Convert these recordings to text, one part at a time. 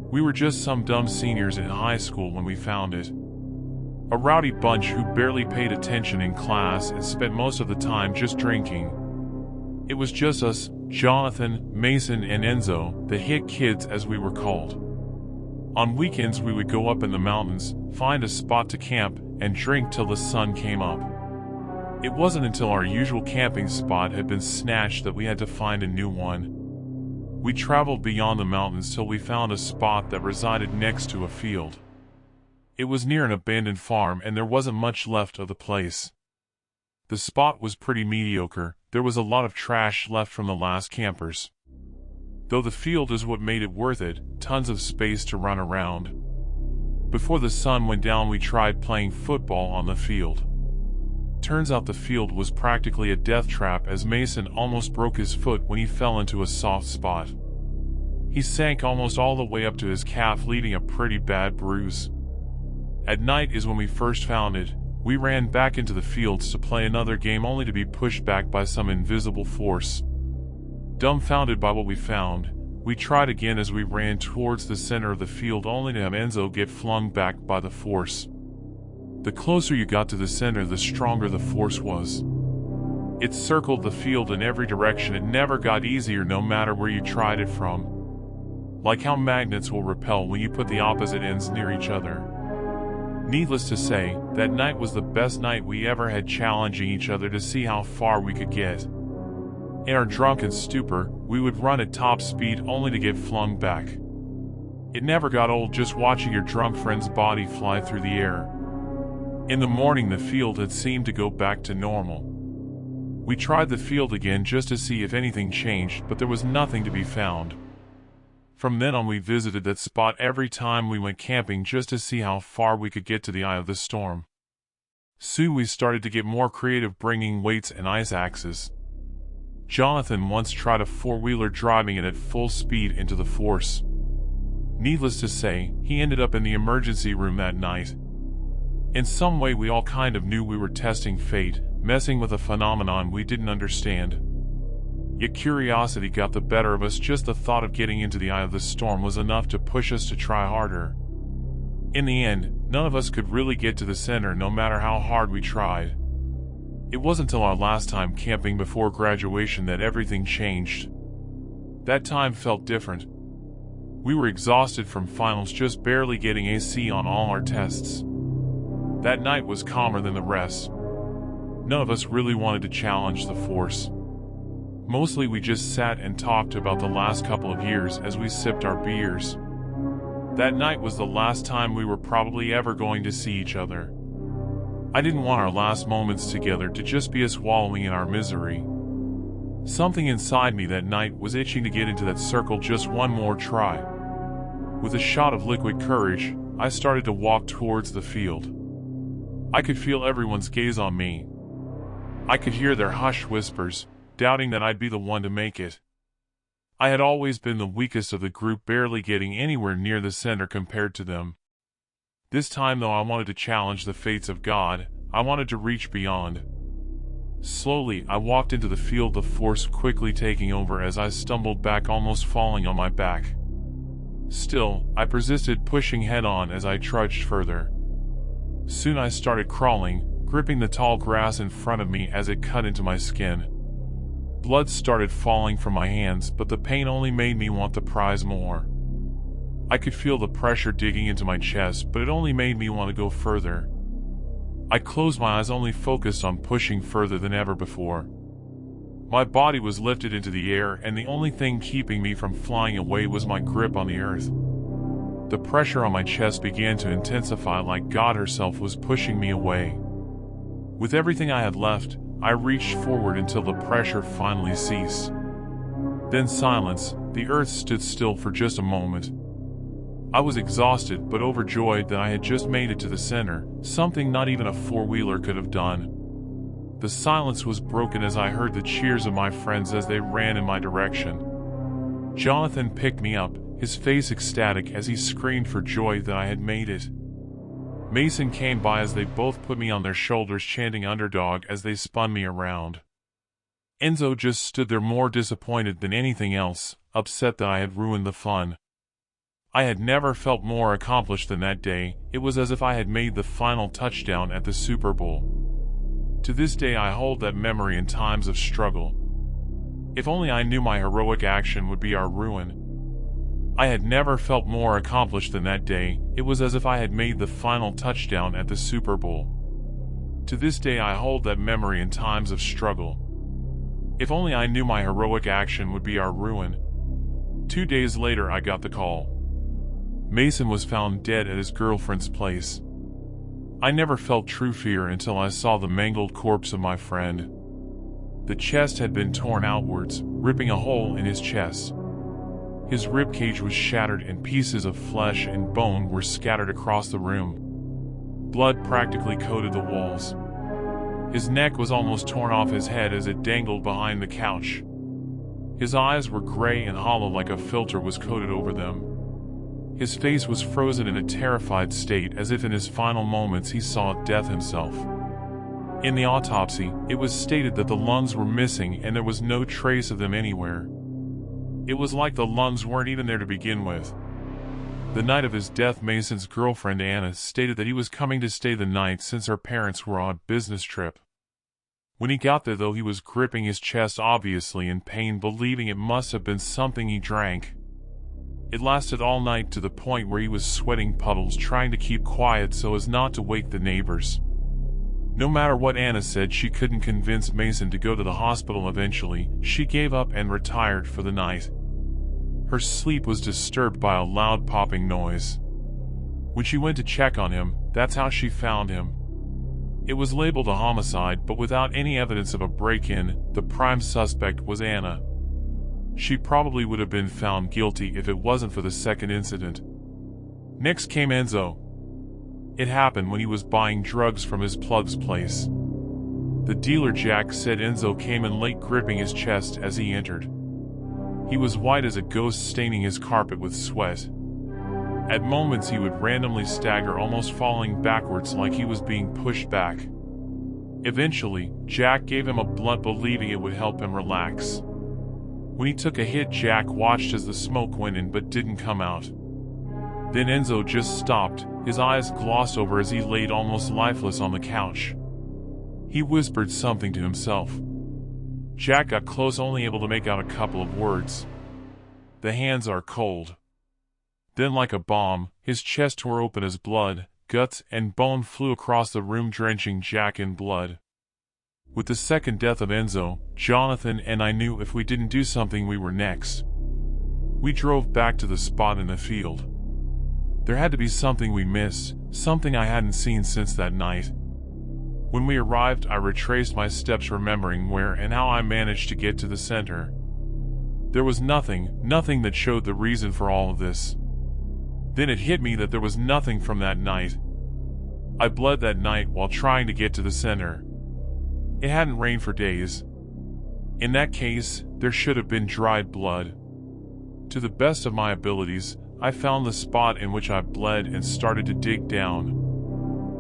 We were just some dumb seniors in high school when we found it. A rowdy bunch who barely paid attention in class and spent most of the time just drinking. It was just us, Jonathan, Mason, and Enzo, the hit kids as we were called. On weekends we would go up in the mountains, find a spot to camp, and drink till the sun came up. It wasn't until our usual camping spot had been snatched that we had to find a new one. We traveled beyond the mountains till we found a spot that resided next to a field. It was near an abandoned farm and there wasn't much left of the place. The spot was pretty mediocre, there was a lot of trash left from the last campers. Though the field is what made it worth it, tons of space to run around. Before the sun went down we tried playing football on the field. Turns out the field was practically a death trap as Mason almost broke his foot when he fell into a soft spot. He sank almost all the way up to his calf, leaving a pretty bad bruise. At night is when we first found it. We ran back into the fields to play another game only to be pushed back by some invisible force. Dumbfounded by what we found, we tried again as we ran towards the center of the field only to have Enzo get flung back by the force. The closer you got to the center, the stronger the force was. It circled the field in every direction. It never got easier no matter where you tried it from. Like how magnets will repel when you put the opposite ends near each other. Needless to say, that night was the best night we ever had, challenging each other to see how far we could get. In our drunken stupor, we would run at top speed only to get flung back. It never got old just watching your drunk friend's body fly through the air. In the morning the field had seemed to go back to normal. We tried the field again just to see if anything changed, but there was nothing to be found. From then on we visited that spot every time we went camping just to see how far we could get to the eye of the storm. Soon we started to get more creative, bringing weights and ice axes. Jonathan once tried a four-wheeler, driving it at full speed into the force. Needless to say, he ended up in the emergency room that night. In some way we all kind of knew we were testing fate, messing with a phenomenon we didn't understand. Yet curiosity got the better of us. Just the thought of getting into the eye of the storm was enough to push us to try harder. In the end, none of us could really get to the center no matter how hard we tried. It wasn't until our last time camping before graduation that everything changed. That time felt different. We were exhausted from finals, just barely getting a C on all our tests. That night was calmer than the rest. None of us really wanted to challenge the force. Mostly we just sat and talked about the last couple of years as we sipped our beers. That night was the last time we were probably ever going to see each other. I didn't want our last moments together to just be us wallowing in our misery. Something inside me that night was itching to get into that circle just one more try. With a shot of liquid courage, I started to walk towards the field. I could feel everyone's gaze on me. I could hear their hushed whispers, doubting that I'd be the one to make it. I had always been the weakest of the group, barely getting anywhere near the center compared to them. This time though, I wanted to challenge the fates of God. I wanted to reach beyond. Slowly, I walked into the field, the force quickly taking over as I stumbled back, almost falling on my back. Still, I persisted, pushing head on as I trudged further. Soon I started crawling, gripping the tall grass in front of me as it cut into my skin. Blood started falling from my hands, but the pain only made me want the prize more. I could feel the pressure digging into my chest, but it only made me want to go further. I closed my eyes, only focused on pushing further than ever before. My body was lifted into the air, and the only thing keeping me from flying away was my grip on the earth. The pressure on my chest began to intensify, like God herself was pushing me away. With everything I had left, I reached forward until the pressure finally ceased. Then silence. The earth stood still for just a moment. I was exhausted but overjoyed that I had just made it to the center, something not even a four-wheeler could have done. The silence was broken as I heard the cheers of my friends as they ran in my direction. Jonathan picked me up, his face ecstatic as he screamed for joy that I had made it. Mason came by as they both put me on their shoulders, chanting underdog as they spun me around. Enzo just stood there, more disappointed than anything else, upset that I had ruined the fun. I had never felt more accomplished than that day. It was as if I had made the final touchdown at the Super Bowl. To this day I hold that memory in times of struggle. If only I knew my heroic action would be our ruin. I had never felt more accomplished than that day. It was as if I had made the final touchdown at the Super Bowl. To this day I hold that memory in times of struggle. If only I knew my heroic action would be our ruin. 2 days later I got the call. Mason was found dead at his girlfriend's place. I never felt true fear until I saw the mangled corpse of my friend. The chest had been torn outwards, ripping a hole in his chest. His ribcage was shattered and pieces of flesh and bone were scattered across the room. Blood practically coated the walls. His neck was almost torn off his head as it dangled behind the couch. His eyes were gray and hollow like a filter was coated over them. His face was frozen in a terrified state as if in his final moments he saw death himself. In the autopsy, it was stated that the lungs were missing and there was no trace of them anywhere. It was like the lungs weren't even there to begin with. The night of his death, Mason's girlfriend Anna stated that he was coming to stay the night since her parents were on a business trip. When he got there though, he was gripping his chest, obviously in pain, believing it must have been something he drank. It lasted all night to the point where he was sweating puddles trying to keep quiet so as not to wake the neighbors. No matter what Anna said, she couldn't convince Mason to go to the hospital. Eventually, she gave up and retired for the night. Her sleep was disturbed by a loud popping noise. When she went to check on him, that's how she found him. It was labeled a homicide, but without any evidence of a break-in. The prime suspect was Anna. She probably would have been found guilty if it wasn't for the second incident. Next came Enzo. It happened when he was buying drugs from his plug's place. The dealer Jack said Enzo came in late, gripping his chest as he entered. He was white as a ghost, staining his carpet with sweat. At moments he would randomly stagger, almost falling backwards like he was being pushed back. Eventually, Jack gave him a blunt, believing it would help him relax. When he took a hit, Jack watched as the smoke went in but didn't come out. Then Enzo just stopped, his eyes glossed over as he laid almost lifeless on the couch. He whispered something to himself. Jack got close, only able to make out a couple of words. "The hands are cold." Then, like a bomb, his chest tore open as blood, guts, and bone flew across the room, drenching Jack in blood. With the second death of Enzo, Jonathan and I knew if we didn't do something, we were next. We drove back to the spot in the field. There had to be something we missed, something I hadn't seen since that night. When we arrived, I retraced my steps, remembering where and how I managed to get to the center. There was nothing that showed the reason for all of this. Then it hit me that there was nothing from that night. I bled that night while trying to get to the center. It hadn't rained for days. In that case, there should have been dried blood. To the best of my abilities, I found the spot in which I bled and started to dig down.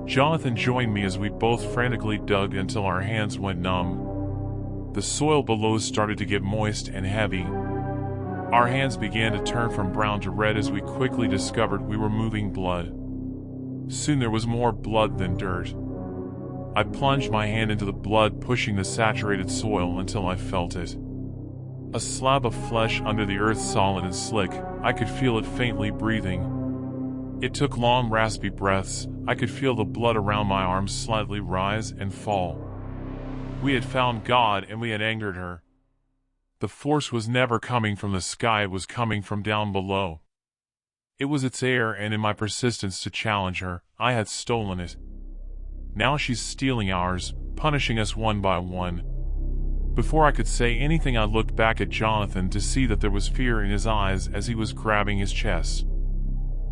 Jonathan joined me as we both frantically dug until our hands went numb. The soil below started to get moist and heavy. Our hands began to turn from brown to red as we quickly discovered we were moving blood. Soon there was more blood than dirt. I plunged my hand into the blood, pushing the saturated soil until I felt it. A slab of flesh under the earth, solid and slick. I could feel it faintly breathing. It took long, raspy breaths. I could feel the blood around my arms slightly rise and fall. We had found God, and we had angered her. The force was never coming from the sky, it was coming from down below. It was its air, and in my persistence to challenge her, I had stolen it. Now she's stealing ours, punishing us one by one. Before I could say anything, I looked back at Jonathan to see that there was fear in his eyes as he was grabbing his chest.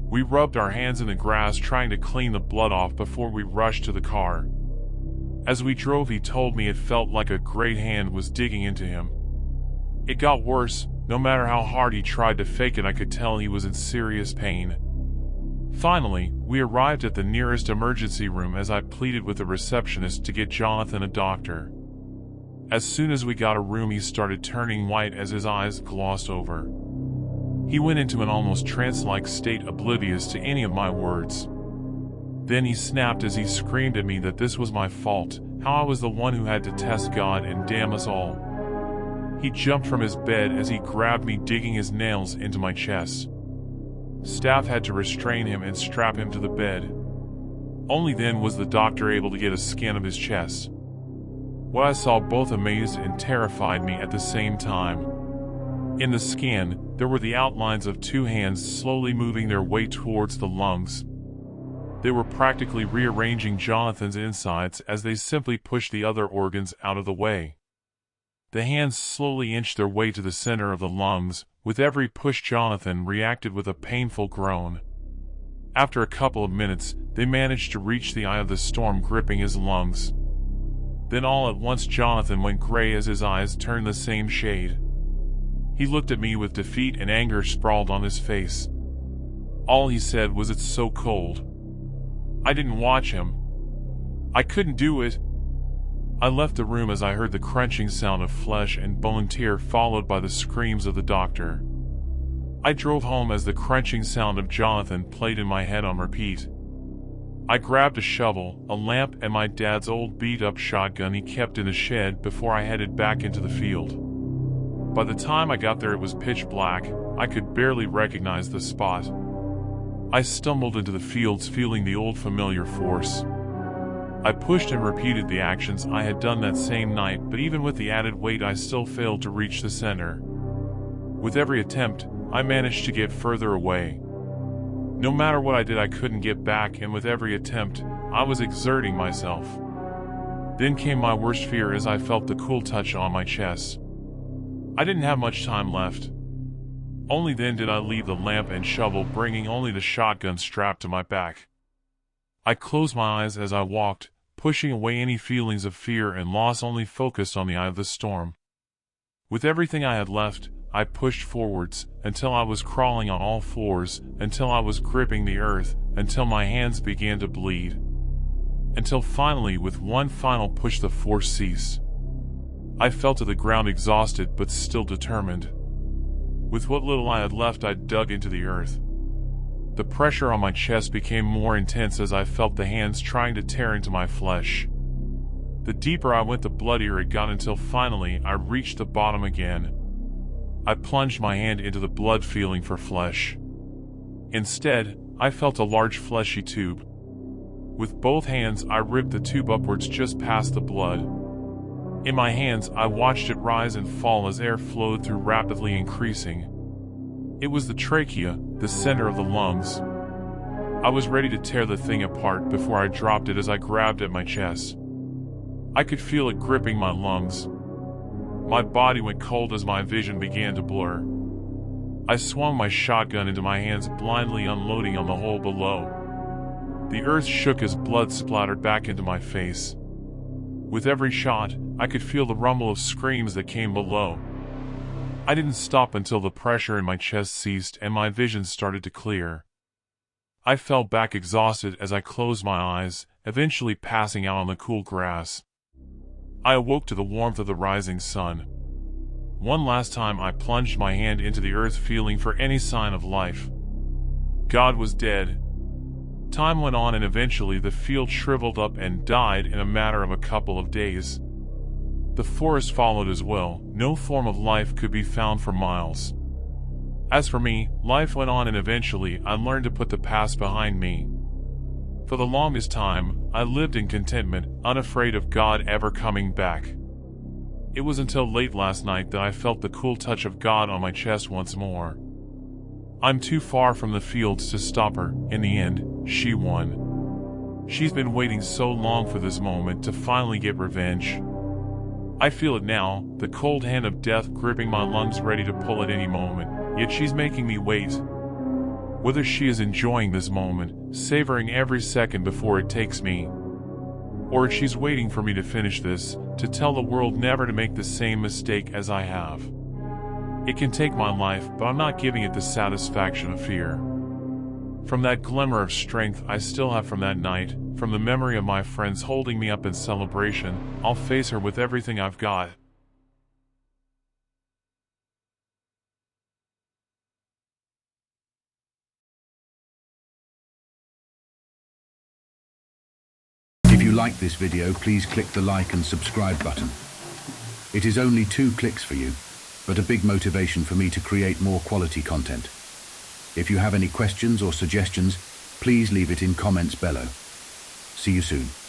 We rubbed our hands in the grass, trying to clean the blood off before we rushed to the car. As we drove, he told me it felt like a great hand was digging into him. It got worse. No matter how hard he tried to fake it, I could tell he was in serious pain. Finally, we arrived at the nearest emergency room as I pleaded with the receptionist to get Jonathan a doctor. As soon as we got a room, he started turning white as his eyes glossed over. He went into an almost trance-like state, oblivious to any of my words. Then he snapped as he screamed at me that this was my fault, how I was the one who had to test God and damn us all. He jumped from his bed as he grabbed me, digging his nails into my chest. Staff had to restrain him and strap him to the bed. Only then was the doctor able to get a scan of his chest. What I saw both amazed and terrified me at the same time. In the scan, there were the outlines of two hands slowly moving their way towards the lungs. They were practically rearranging Jonathan's insides as they simply pushed the other organs out of the way. The hands slowly inched their way to the center of the lungs. With every push, Jonathan reacted with a painful groan. After a couple of minutes, they managed to reach the eye of the storm gripping his lungs. Then all at once Jonathan went gray as his eyes turned the same shade. He looked at me with defeat and anger sprawled on his face. All he said was, "It's so cold." I didn't watch him. I couldn't do it. I left the room as I heard the crunching sound of flesh and bone tear, followed by the screams of the doctor. I drove home as the crunching sound of Jonathan played in my head on repeat. I grabbed a shovel, a lamp, and my dad's old beat-up shotgun he kept in the shed before I headed back into the field. By the time I got there, it was pitch black. I could barely recognize the spot. I stumbled into the fields, feeling the old familiar force. I pushed and repeated the actions I had done that same night, but even with the added weight, I still failed to reach the center. With every attempt, I managed to get further away. No matter what I did, I couldn't get back, and with every attempt, I was exerting myself. Then came my worst fear as I felt the cool touch on my chest. I didn't have much time left. Only then did I leave the lamp and shovel, bringing only the shotgun strapped to my back. I closed my eyes as I walked, pushing away any feelings of fear and loss, only focused on the eye of the storm. With everything I had left, I pushed forwards, until I was crawling on all fours, until I was gripping the earth, until my hands began to bleed. Until finally, with one final push, the force ceased. I fell to the ground, exhausted but still determined. With what little I had left, I dug into the earth. The pressure on my chest became more intense as I felt the hands trying to tear into my flesh. The deeper I went, the bloodier it got, until finally I reached the bottom again. I plunged my hand into the blood, feeling for flesh. Instead, I felt a large fleshy tube. With both hands, I ripped the tube upwards just past the blood. In my hands, I watched it rise and fall as air flowed through, rapidly increasing. It was the trachea, the center of the lungs. I was ready to tear the thing apart before I dropped it as I grabbed at my chest. I could feel it gripping my lungs. My body went cold as my vision began to blur. I swung my shotgun into my hands, blindly unloading on the hole below. The earth shook as blood splattered back into my face. With every shot, I could feel the rumble of screams that came below. I didn't stop until the pressure in my chest ceased and my vision started to clear. I fell back exhausted as I closed my eyes, eventually passing out on the cool grass. I awoke to the warmth of the rising sun. One last time I plunged my hand into the earth, feeling for any sign of life. God was dead. Time went on and eventually the field shriveled up and died in a matter of a couple of days. The forest followed as well. No form of life could be found for miles. As for me, life went on and eventually I learned to put the past behind me. For the longest time, I lived in contentment, unafraid of God ever coming back. It was until late last night that I felt the cool touch of God on my chest once more. I'm too far from the fields to stop her. In the end, she won. She's been waiting so long for this moment to finally get revenge. I feel it now, the cold hand of death gripping my lungs, ready to pull at any moment, yet she's making me wait. Whether she is enjoying this moment, savoring every second before it takes me, or if she's waiting for me to finish this, to tell the world never to make the same mistake as I have. It can take my life, but I'm not giving it the satisfaction of fear. From that glimmer of strength I still have from that night, from the memory of my friends holding me up in celebration, I'll face her with everything I've got. like this video, please click the like and subscribe button. It is only 2 clicks for you, but a big motivation for me to create more quality content. If you have any questions or suggestions, please leave it in comments below. See you soon.